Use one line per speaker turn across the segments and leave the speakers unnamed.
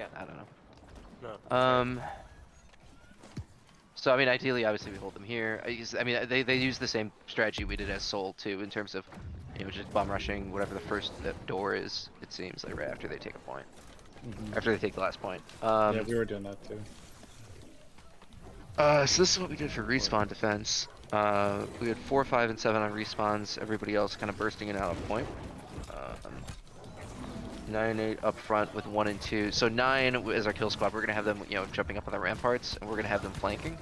Yeah.
I don't know.
No. That's fair.
So I mean, ideally, obviously, we hold them here. I mean, they use the same strategy we did as Soul too, in terms of, just bomb rushing whatever the first door is. It seems like right after they take a point, after they take the last point.
Yeah, we were doing that too.
So this is what we did for respawn defense. We had 4, 5, and 7 on respawns. Everybody else kind of bursting in and out of point. 9 and 8 up front with 1 and 2. So 9 is our kill squad. We're gonna have them, jumping up on the ramparts, and we're gonna have them flanking.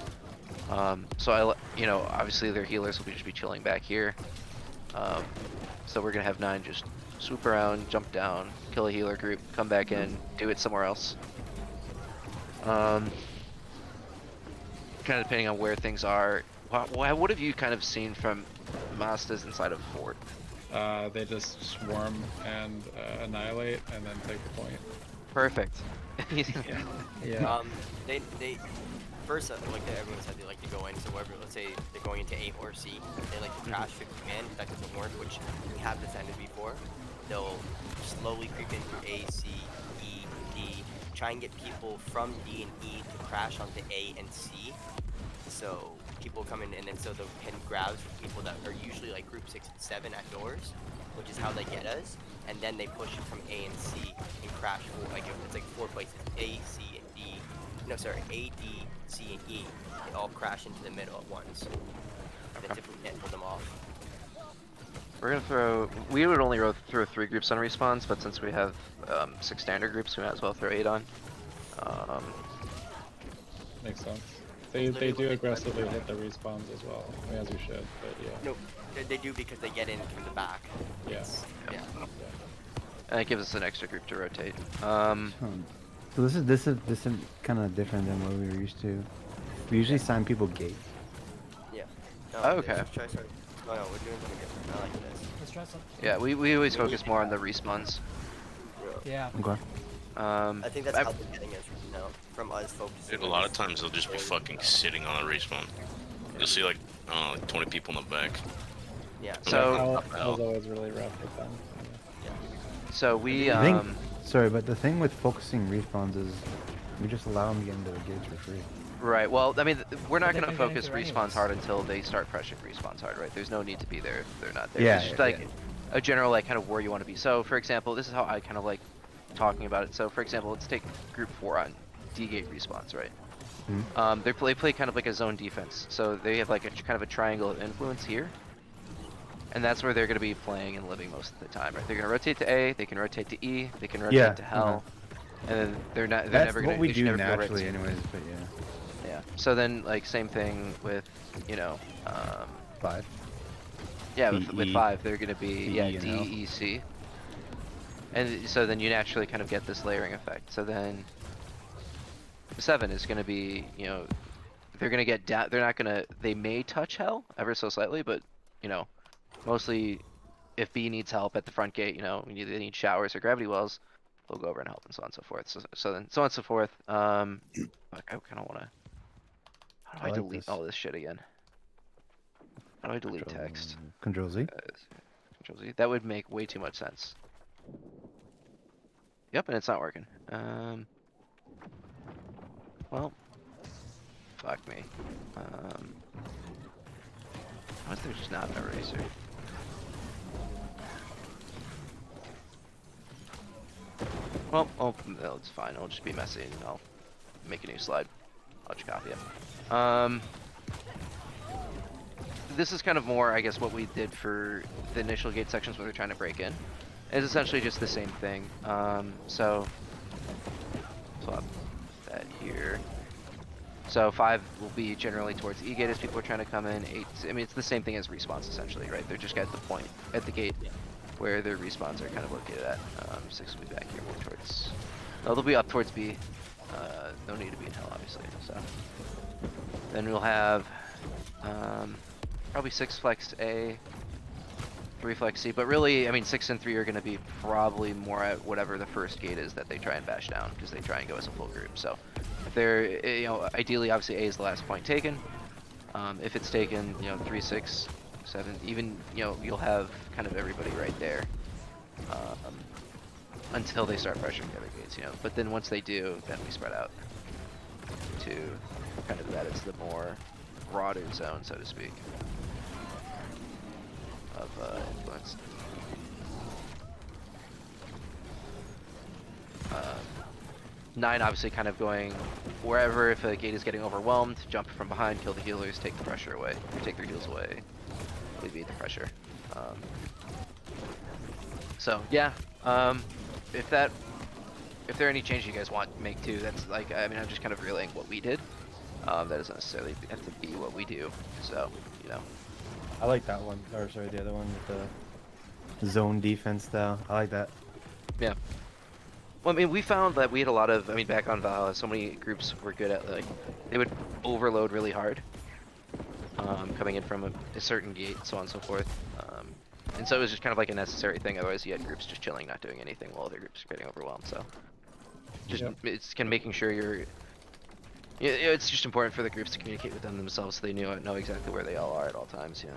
So obviously their healers will just be chilling back here. So we're gonna have 9 just swoop around, jump down, kill a healer group, come back in, do it somewhere else. Kind of depending on where things are. What have you kind of seen from Mastas inside of Fort?
They just swarm and annihilate, and then take the point.
Perfect.
Yeah.
They first, like everyone said, they like to go in. So whatever, let's say they're going into A or C, they like to crash 50 man. That doesn't work, which we have defended before. They'll slowly creep in through A, C, E, D, try and get people from D and E to crash onto A and C. So people come in, and then so they'll pin grabs for people that are usually like group 6 and 7 at doors, which is how they get us. And then they push it from A and C and crash for it's like 4 places: A, C, and D. No, sorry, A, D, C, and E. They all crash into the middle at once. And then typically can't pull them off.
We're gonna throw. We would only throw 3 groups on respawns, but since we have 6 standard groups, we might as well throw 8 on.
Makes sense. They do aggressively hit the respawns as well, I mean, as you should, but yeah.
No, they do because they get in from the back.
Yeah.
Yeah.
And it gives us an extra group to rotate.
So this is kind of different than what we were used to. We usually sign people gate.
Yeah. No,
Oh, okay.
Let's try sorry. No, we're doing something different. I like this.
Let's try some.
Yeah, we always focus more on the respawns.
Yeah.
Okay.
I think that's how they're getting us, from us focusing.
Dude, a lot of times they'll just be fucking sitting on a respawn. You'll see like 20 people in the back.
Yeah.
So
That was always really rough with them.
so we
I think, sorry, but the thing with focusing respawns is we just allow them to get into the gates for free.
Right. Well, I mean, we're not
But
gonna
they've been
focus
getting through
respawns
anyways.
hard until they start pressuring respawns hard, right? There's no need to be there if they're not there.
Yeah,
It's just
yeah,
like
yeah.
a general kind of where you want to be. So for example, this is how I kind of like talking about it. So for example, let's take group 4 on D gate respawns, right? They play kind of like a zone defense. So they have like a kind of a triangle of influence here. And that's where they're going to be playing and living most of the time, right? They're going to rotate to A, they can rotate to E, they can rotate to Hell, and then they're
That's
never going
what
to.
we do naturally, anyways. But yeah.
Yeah. So then, like, same thing with,
5.
yeah,
D,
with
E,
5, they're going to be,
D,
yeah,
E, and
D,
L.
E, C. And so then you naturally kind of get this layering effect. So then 7 is going to be, they're going to get down, they're not going to, they may touch Hell ever so slightly, but, mostly if B needs help at the front gate, they need showers or gravity wells, they'll go over and help and so on and so forth. So then, so on and so forth. Fuck, I kind of want to, how do I
like
delete
this.
all this shit again? How do I delete text?
Control Z.
Control Z. That would make way too much sense. Yep, and it's not working. Well, fuck me. Why is there just not an eraser? Well, no, it's fine. It'll just be messy, and I'll make a new slide. I'll just copy it. This is kind of more, I guess, what we did for the initial gate sections where they're trying to break in. It's essentially just the same thing. So swap that here. So 5 will be generally towards E gate as people are trying to come in. 8, I mean, it's the same thing as respawns essentially, right? They're just at the point at the gate where their respawns are kind of located at. 6 will be back here more towards. No, they'll be up towards B. No need to be in Hell, obviously. So then we'll have probably 6 flex A, 3 flex C, but really, I mean, 6 and 3 are going to be probably more at whatever the first gate is that they try and bash down, because they try and go as a full group. So if they're, ideally, obviously A is the last point taken. If it's taken, 3, 6, 7, even, you'll have kind of everybody right there. until they start pressuring the other gates, you know. But then once they do, then we spread out to kind of that is the more broader zone, so to speak, of influence. 9 obviously kind of going wherever, if a gate is getting overwhelmed, jump from behind, kill the healers, take the pressure away, or take their heals away, alleviate the pressure. So yeah, if there are any changes you guys want to make too, that's like, I mean, I'm just kind of relaying what we did. That doesn't necessarily have to be what we do, so, you know.
I like that one, or sorry, the other one with the zone defense style. I like that.
Yeah. Well, I mean, we found that we had a lot of, I mean, back on Valhalla, so many groups were good at, like, they would overload really hard, coming in from a certain gate, so on and so forth. And so it was just kind of like a necessary thing, otherwise you had groups just chilling, not doing anything, while other groups were getting overwhelmed, so. Just, it's kind of making sure you're, it's just important for the groups to communicate with them themselves so they know exactly where they all are at all times, you know.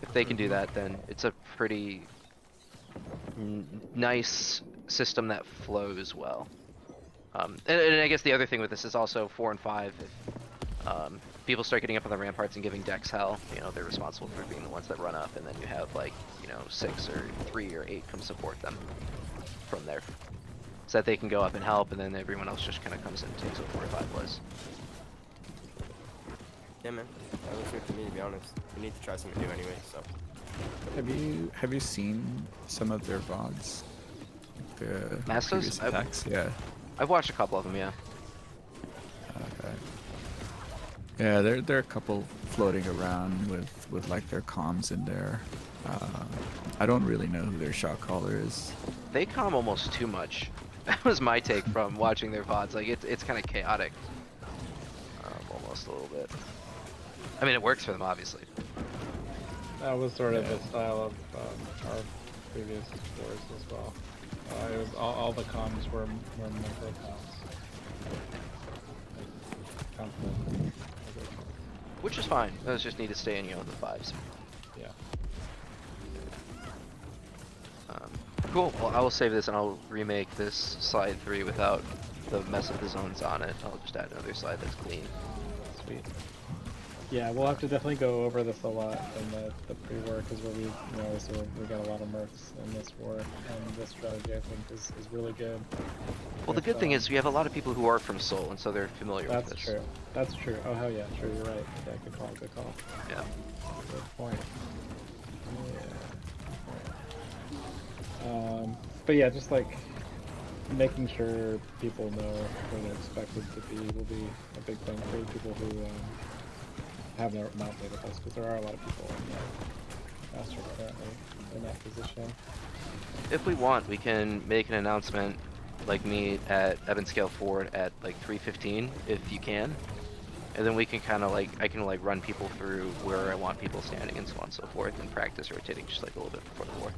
If they can do that, then it's a pretty nice system that flows well. And I guess the other thing with this is also 4 and 5. If people start getting up on the ramparts and giving decks hell, you know, they're responsible for being the ones that run up, and then you have like, you know, 6 or 3 or 8 come support them from there, so that they can go up and help, and then everyone else just kind of comes in and takes what 4 or 5 was.
Yeah, man. That looks good to me, to be honest. We need to try something new anyway, so.
Have you seen some of their VODs? The
Mastos?
previous attacks? Yeah.
I've watched a couple of them, yeah.
Okay. Yeah, there are a couple floating around with like their comms in there. I don't really know who their shot caller is.
They calm almost too much. That was my take from watching their VODs. Like, it's kind of chaotic. Almost a little bit. I mean, it works for them, obviously.
That was sort of the style of our previous wars as well. It was all the comms were micro comms. Confident.
Which is fine. Those just need to stay in, you know, the 5s.
Yeah.
Cool. Well, I will save this and I'll remake this slide 3 without the mess of the zones on it. I'll just add another slide that's clean.
Sweet. Yeah, we'll have to definitely go over this a lot in the pre-war, because we got a lot of mercs in this war, and this strategy I think is really good.
Well, the good thing is we have a lot of people who are from Seoul, and so they're familiar with
That's
this.
true. That's true. Oh hell yeah, true. You're right. Yeah, good call. Good call.
Yeah.
Good point. Yeah. But yeah, just like making sure people know where they're expected to be will be a big thing for people who have their not played with us, because there are a lot of people in the master currently in that position.
If we want, we can make an announcement, like me at Evanscale Ford at like 3:15, if you can, and then we can kind of like, I can like run people through where I want people standing and so on and so forth, and practice rotating just like a little bit before the war.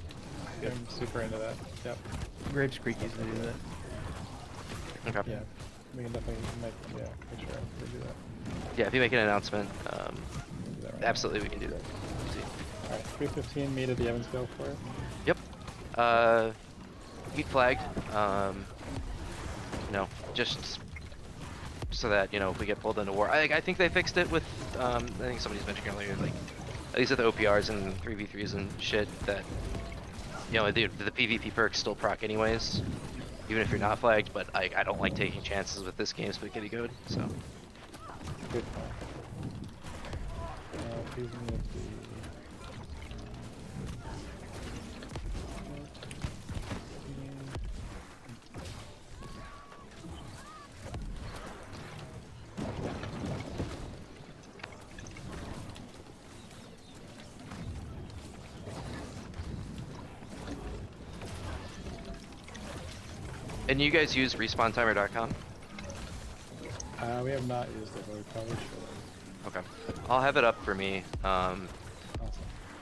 I'm super into that. Yep.
Grapes Creek used to do that.
Okay.
Yeah. We can definitely make sure we do that.
Yeah, if you make an announcement,
We can do that right
absolutely we can do that. Easy.
now. Alright, 3:15, meet at the Evansville Fort.
Yep. Heat flagged. You know, just so that, you know, if we get pulled into war. I think they fixed it with, I think somebody's mentioned earlier, like, at least with the OPRs and 3v3s and shit, that, you know, the PvP perks still proc anyways, even if you're not flagged, but I don't like taking chances with this game spaghetti code, so.
Good point. Please meet the...
And you guys use respawntimer.com?
We have not used it, but we probably should.
Okay. I'll have it up for me.
Awesome.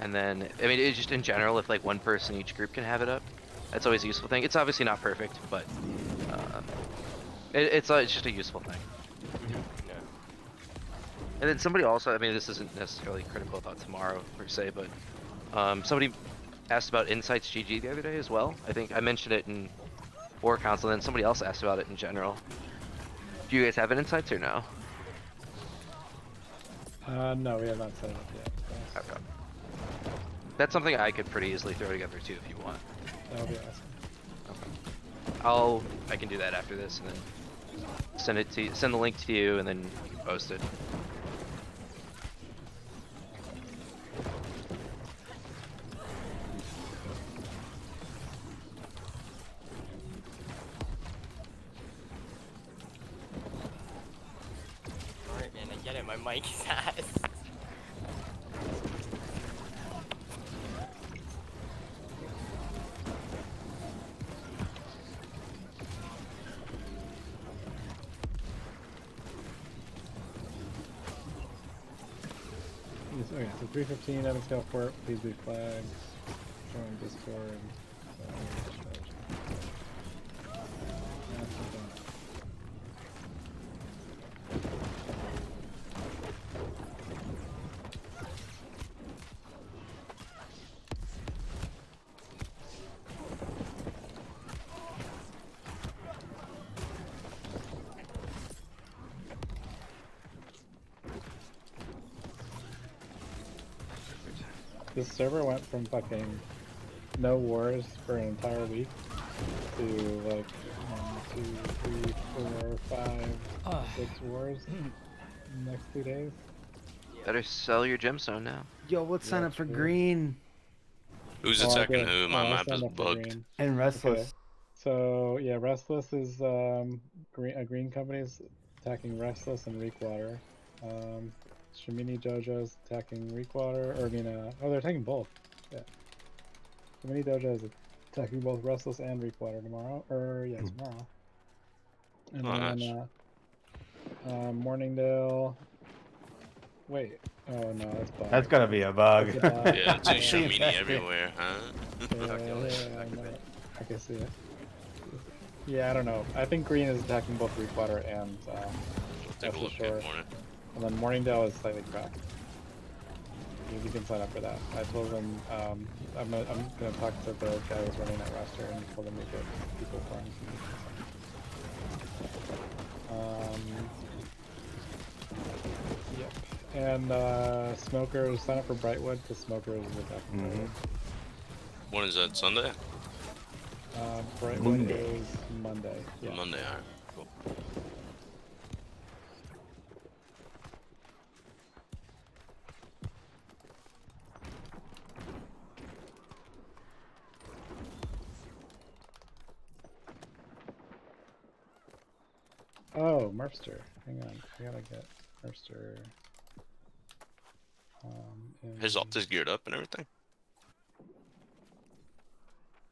And then, I mean, it's just in general, if like one person each group can have it up, that's always a useful thing. It's obviously not perfect, but it's just a useful thing.
Yeah.
And then somebody also, I mean, this isn't necessarily critical about tomorrow per se, but somebody asked about Insights GG the other day as well. I think I mentioned it in War Council, and then somebody else asked about it in general. Do you guys have insights or no?
No, we have not set it up yet. So
Okay. That's something I could pretty easily throw together too if you want.
that would be awesome.
I can do that after this and then send the link to you and then you can post it.
Alright, man, I get it. My mic is ass.
Okay, so 315 Evansdale Fort, please be flags. Join Discord. This server went from fucking no wars for an entire week to like 1, 2, 3, 4, 5, 6 wars in the next 2 days.
Better sell your gemstone now.
Yo, let's sign
Yeah,
up for
true.
green
Who's
Oh, I
attacking
did.
who? My
I
map is
signed up for
bugged.
green.
and restless.
Okay. So yeah, Restless is green company's attacking Restless and Reekwater. Shimini Dojo's attacking Reekwater, or I mean, oh, they're attacking both. Yeah. Shimini Dojo is attacking both Restless and Reekwater tomorrow, or yeah, tomorrow. And
Oh,
then
nice.
Morningdale. Wait. Oh no, that's bug.
That's gotta be a bug.
That's a bug.
Yeah, it's a
Yeah.
Shomini
Infested.
everywhere, huh?
Yeah, I can see it. Yeah, I don't know. I think green is attacking both Reekwater and
Take a
Restless
look
Shore.
at morning.
And then Morningdale is slightly cracked. You can sign up for that. I told them I'm gonna talk to the guy who's running that roster and told him to get people for him. Yep. And Smokers, sign up for Brightwood because Smokers is attacking Brightwood.
When is that? Sunday?
Brightwood
Monday.
is Monday. Yeah.
Monday, alright. Cool.
Oh, Merpster. Hang on. I gotta get Merpster.
His ult is geared up and everything?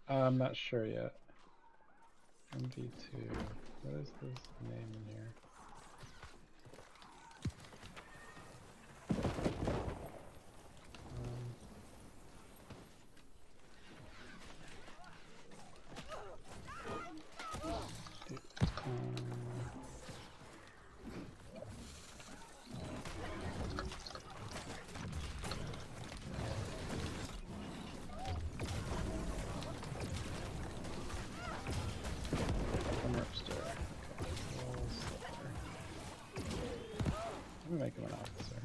I'm not sure yet. MD2. What is his name in here? Let me make him an officer.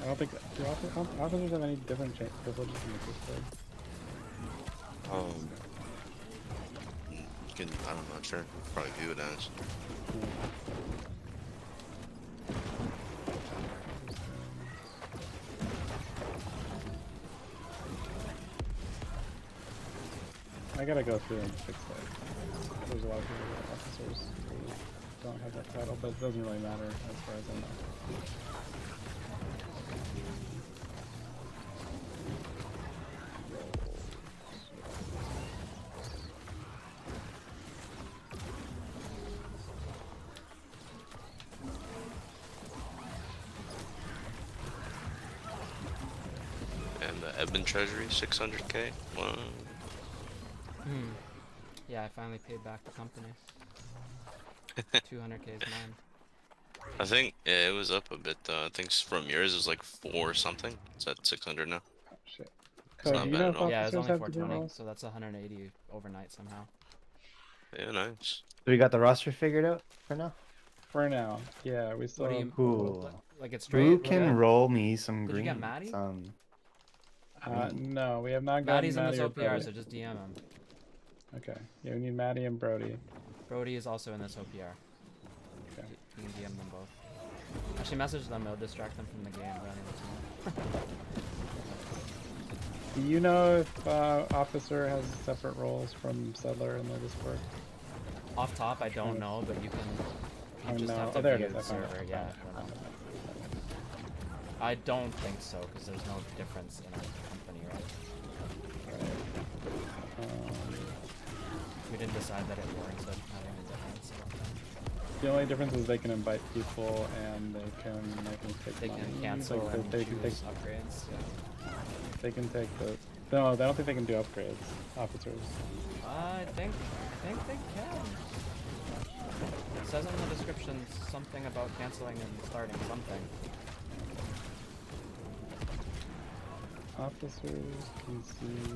I don't think do officers have any different privileges in the Discord.
I'm not sure. Probably view it as.
I gotta go through and fix that. There's a lot of people that are officers who don't have that title, but it doesn't really matter as far as I know.
And the Edmund Treasury, 600k. Wow.
Yeah, I finally paid back the company. 200k is mine.
I think yeah, it was up a bit though. I think from yours it was like 4 something. It's at 600 now.
Oh shit. Code,
not
do you
bad
know
at
if
all.
Yeah, it's
officers
only
have to do
420,
rolls?
so that's 180 overnight somehow.
Yeah, nice.
So we got the roster figured out for now.
For now, yeah, we still
What do
have
you
Cool.
like? It's
Who
straight.
can
Good?
roll me some
Did you
green?
get Maddie?
Some.
no, we have not gotten
Maddie's in
Maddie
this
or
OPR,
Brody.
so just DM him.
Okay, yeah, we need Maddie and Brody.
Brody is also in this OPR.
Okay.
You can DM them both. Actually, message them. It'll distract them from the game rather than
Do you know if officer has separate roles from settler in the Discord?
Off top, I don't know, but you can. You
Oh
just
no,
have to
oh there it
view
is.
the
I found it.
server.
I
Yeah.
found it, I found it, I found it.
I don't think so because there's no difference in our company, right? We didn't decide that it warranted having a difference. I don't think.
The only difference is they can invite people and they can, I think, take
They
money.
can cancel
Like,
and
they can take,
choose upgrades. Yeah.
they can take the. No, I don't think they can do upgrades. Officers.
I think they can. It says in the description something about canceling and starting something.
Officers can see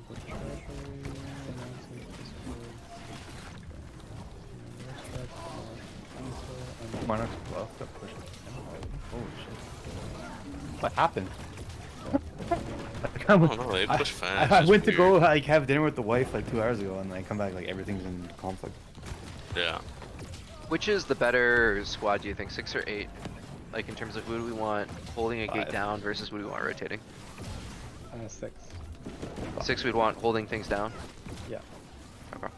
the treasury. Announcements, Discord. Okay.
Monarch's Bluff got pushed. Holy shit. What happened? Like,
I don't know, they push fast.
I
it's
went to go
weird.
like have dinner with the wife like 2 hours ago, and I come back like everything's in conflict.
Yeah.
Which is the better squad, do you think? 6 or 8? Like in terms of who do we want holding a gate
5.
down versus who do we want rotating?
6.
6 we'd want holding things down.
Yeah.
Okay.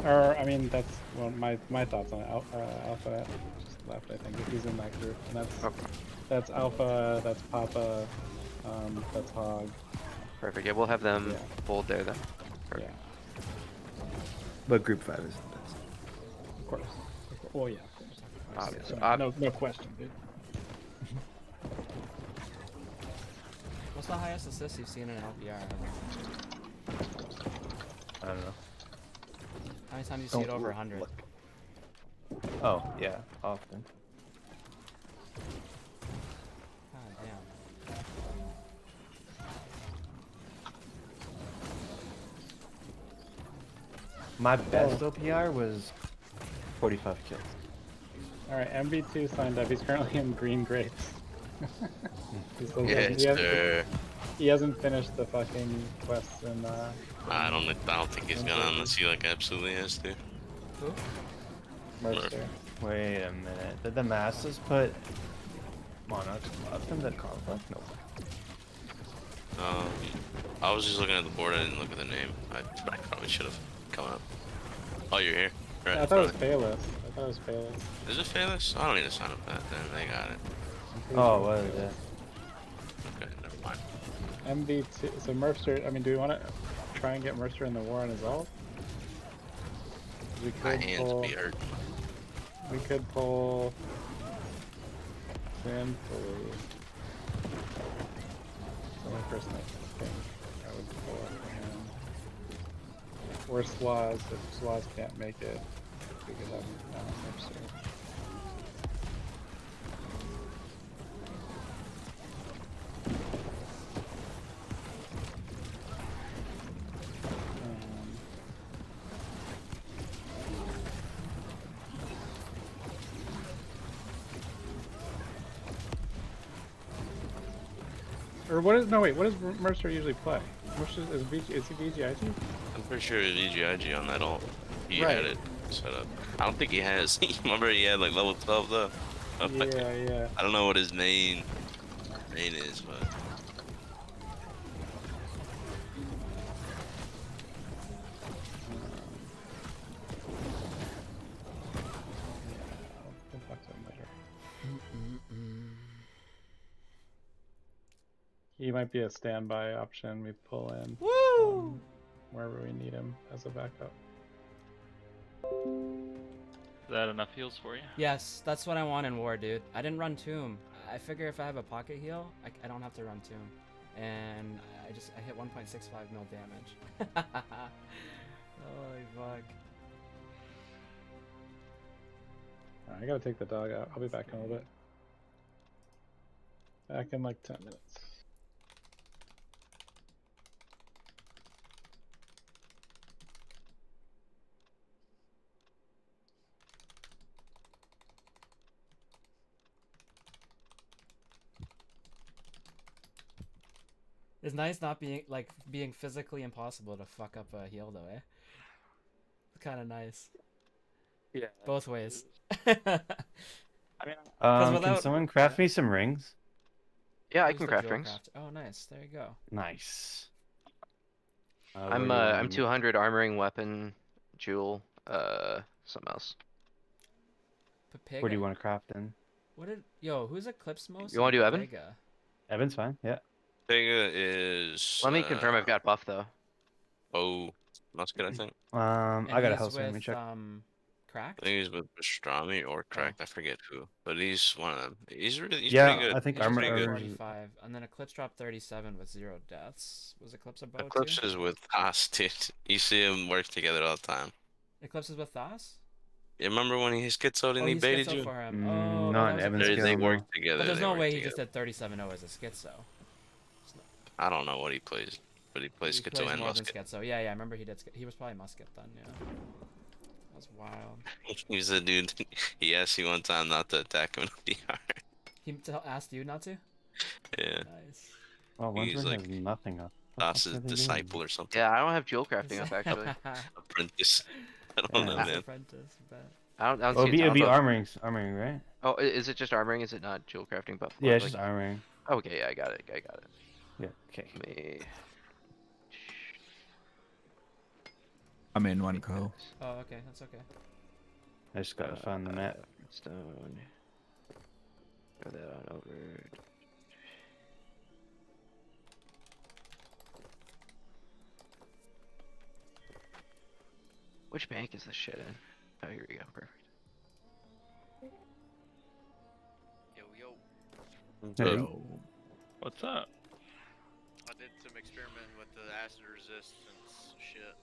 Or I mean, that's well, my thoughts on it. Alpha just left, I think, if he's in that group, and
Okay.
that's Alpha, that's Papa, that's Hog.
Perfect. Yeah, we'll have them
Yeah.
hold there then.
Yeah,
Perfect.
But group 5 is the best.
of course. Oh yeah, of course.
Obviously.
No question, dude.
What's the highest assist you've seen in an LPR ever?
I don't know.
How many times you see it
Don't
over
look.
100?
Oh yeah, often.
God damn.
My best OPR was 45 kills.
All right, MB2 signed up. He's currently in green grapes. He still
Yes,
hasn't-
sir.
he hasn't finished the fucking quests in.
I don't think he's gonna unless he like absolutely has to.
Who?
Mercer.
Wait a minute. Did the masses put Monarch's Bluff in the conflict? No.
I was just looking at the board. I didn't look at the name. I probably should have come up. Oh, you're here. Right.
I
in
thought it was
front of
Payless. I thought it was Payless.
me. Is it Phaelus? I don't need to sign up for that. Then they got it.
Oh, what is it?
Okay, never mind.
MB2. So Mercer. I mean, do we want to try and get Mercer in the war on his ult? We
My
could
hands
pull.
be hurt.
We could pull. Sinfully. It's the only person I think I would pull up for him. Or Swaz. If Swaz can't make it, we could have Mercer. Or what is no wait? What does Mercer usually play? Mercer is he VGIG?
I'm pretty sure it was VGIG on that ult. He
Right.
had it set up. I don't think he has. Remember he had like level 12 though.
Yeah.
I don't know what his main is, but
We'll talk to him later. He might be a standby option we pull in.
Woo!
Wherever we need him as a backup.
Is that enough heals for you?
Yes, that's what I want in war, dude. I didn't run Tomb. I figure if I have a pocket heal, I don't have to run Tomb. And I hit 1.65 mil damage. Holy fuck.
Alright, I gotta take the dog out. I'll be back in a little bit. Back in like 10 minutes.
It's nice not being physically impossible to fuck up a heal though, eh? It's kind of nice.
Yeah.
Both ways.
Can
without-
someone craft
yeah.
me some rings?
Yeah, I
Use
can
the
craft
jewel
rings.
craft. Oh, nice. There you go.
Nice. Where
I'm
do you want
I'm
me-
200 armoring weapon, jewel, something else.
Pepega.
Where do you want to craft in?
Who's Eclipse most?
You wanna
and
do Evan?
Pepega?
Evan's fine. Yeah.
Pega is.
Let me confirm I've got buff though.
Oh, Musket, I think.
And
I got a
he's
health save. Let me
with,
check.
Cracked?
I think he's with Pastrami or Cracked. I forget who, but he's one of them. He's
Yeah,
pretty good.
I think
He's
armor-
pretty good.
armor-
45, and then Eclipse dropped 37 with 0 deaths. Was Eclipse a bow
Eclipse
too?
is with us, dude. You see him work together all the time.
Eclipse is with Thas?
You remember when he schizoed and
Oh,
he
he's
baited
schizo
you?
for him.
Mm,
Oh,
not
that was
Evan's
Eclipse.
They
skill, no.
work together.
But there's
they
no
work
way he
together.
just did 37-0 as a schizo.
I don't know what he plays, but he plays
He
schizo
plays
and
more than
musket.
schizo. Yeah, I remember he did. He was probably musket then. Yeah, that was wild.
He's a dude. He asked you one time not to attack him in the DR.
He asked you not to.
Yeah,
Nice.
Oh,
he's
Winston
like
has nothing up. What the
Thas's
fuck are they doing?
disciple or something.
Yeah, I don't have jewel crafting up actually.
Apprentice. I don't know,
Yeah.
man.
Apprentice, bet.
I don't
Oh,
see
it'd
a ton
be
of buff.
armoring, right?
Oh, is it just armoring? Is it not jewel crafting buff?
Yeah, it's
Like-
just armoring.
Okay, yeah, I got it.
Yeah. Okay.
Let me.
I'm in one go.
Oh, okay, that's okay.
I just gotta find the map.
Stone. Throw that on over. Which bank is this shit in? Oh, here we go. Perfect.
Yo.
Hey.
So,
What's up?
I did some experimenting with the acid resistance shit.